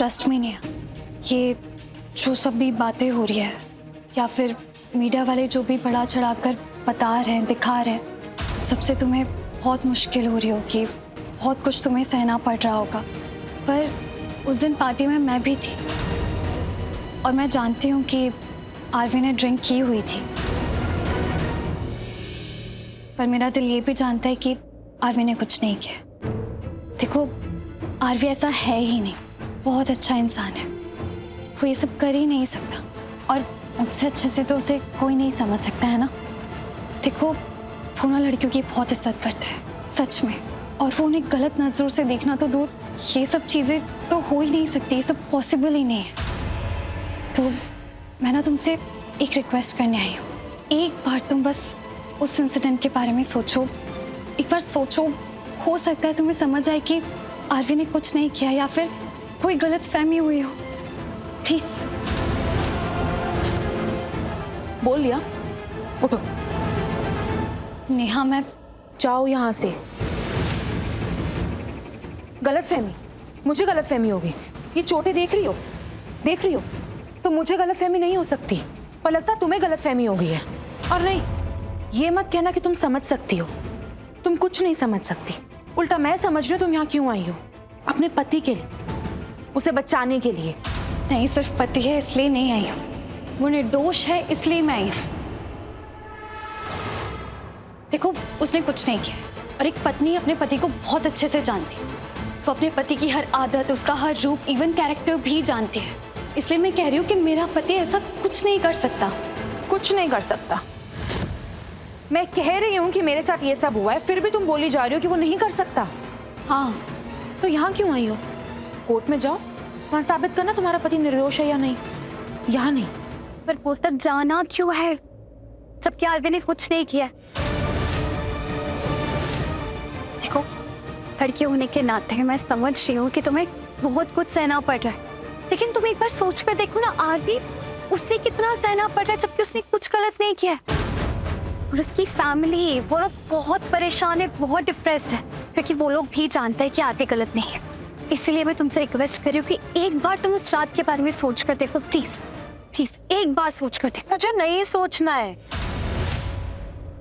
Trust में नहीं है। ये जो सब भी बातें हो रही है या फिर मीडिया वाले जो भी बढ़ा चढ़ा कर बता रहे हैं, दिखा रहे हैं, सबसे तुम्हें बहुत मुश्किल हो रही होगी, बहुत कुछ तुम्हें सहना पड़ रहा होगा। पर उस दिन पार्टी में मैं भी थी और मैं जानती हूँ कि आरवी ने ड्रिंक की हुई थी, पर मेरा दिल ये भी जानता है कि आरवी ने कुछ नहीं किया। देखो, आरवी ऐसा है ही नहीं, बहुत अच्छा इंसान है, वो ये सब कर ही नहीं सकता और मुझसे अच्छे से तो उसे कोई नहीं समझ सकता, है ना। देखो, वो ना लड़कियों की बहुत इज्जत करता है सच में, और वो उन्हें गलत नजरों से देखना तो दूर, ये सब चीजें तो हो ही नहीं सकती, ये सब पॉसिबल ही नहीं है। तो मैं ना तुमसे एक रिक्वेस्ट करने आई हूँ, एक बार तुम बस उस इंसिडेंट के बारे में सोचो, एक बार सोचो, हो सकता है तुम्हें समझ आए कि आरवी ने कुछ नहीं किया या फिर कोई गलत फहमी हुई हो। प्लीज बोल लिया, उठो। नेहा, मैं जाओ यहाँ से। गलतफहमी, मुझे गलतफहमी होगी। ये चोटें देख रही हो तो मुझे गलतफहमी नहीं हो सकती, पर लगता तुम्हें गलतफहमी हो गई है। और नहीं, ये मत कहना कि तुम समझ सकती हो, तुम कुछ नहीं समझ सकती। उल्टा मैं समझ रही हूँ तुम यहाँ क्यों आई हो, अपने पति के लिए, उसे बचाने के लिए। नहीं, सिर्फ पति है इसलिए नहीं आई हूँ, वो निर्दोष है इसलिए मैं आई हूँ। देखो, उसने कुछ नहीं किया और एक पत्नी अपने पति को बहुत अच्छे से जानती है, वो अपने पति की हर आदत, उसका हर रूप, इवन कैरेक्टर भी जानती है। इसलिए मैं कह रही हूँ कि मेरा पति ऐसा कुछ नहीं कर सकता। कुछ नहीं कर सकता? मैं कह रही हूँ कि मेरे साथ ये सब हुआ है, फिर भी तुम बोली जा रही हो कि वो नहीं कर सकता। हाँ, तो यहाँ क्यों आई हो? कोर्ट में जाओ, वहां साबित करना तुम्हारा पति निर्दोष है या नहीं। यहाँ नहीं। पर वो तक जाना क्यों है जबकि आरवी ने कुछ नहीं किया? देखो, लड़की होने के नाते मैं समझ रही हूँ कि तुम्हें बहुत कुछ सहना पड़ रहा है, लेकिन तुम एक बार सोच कर देखो ना, आरवी उससे कितना सहना पड़ रहा है जबकि उसने कुछ गलत नहीं किया। और उसकी फैमिली, वो लोग बहुत परेशान है, बहुत डिप्रेस्ड है, क्योंकि वो लोग भी जानते हैं कि आरवी गलत नहीं है। इसलिए मैं तुमसे रिक्वेस्ट कर रही हूँ कि एक बार तुम उस रात के बारे में सोच कर देखो, प्लीज प्लीज एक बार सोच कर देखो। मुझे नहीं सोचना है,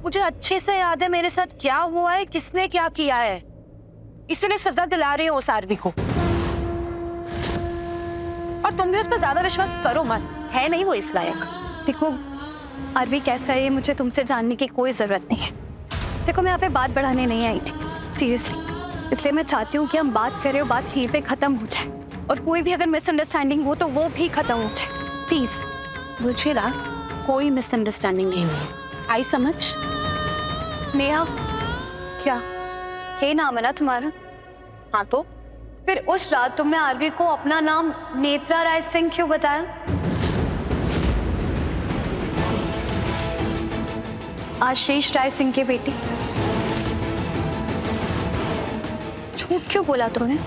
मुझे अच्छे से याद है मेरे साथ क्या हुआ है, किसने क्या किया है। इसलिए सजा दिला रही हो उस आरवी को, और तुम भी उस पर ज्यादा विश्वास करो मत, है नहीं वो इस लायक। देखो, आरवी कैसा है मुझे तुमसे जानने की कोई जरूरत नहीं है। देखो, मैं यहाँ पे बात बढ़ाने नहीं आई थी, सीरियसली, इसलिए मैं चाहती हूँ कि हम बात करें और बात यहीं पे खत्म हो जाए, और कोई भी अगर मिसअंडरस्टैंडिंग हो तो वो भी खत्म हो जाए, प्लीज। मुझे ना कोई मिसअंडरस्टैंडिंग नहीं हुई, आई समझ? नेहा, क्या? ये नाम है ना तुम्हारा? हाँ, तो फिर उस रात तुमने आरवी को अपना नाम नेत्रा राय सिंह क्यों बताया? आशीष राय सिंह की बेटी। झूठ क्यों बोला तुमने?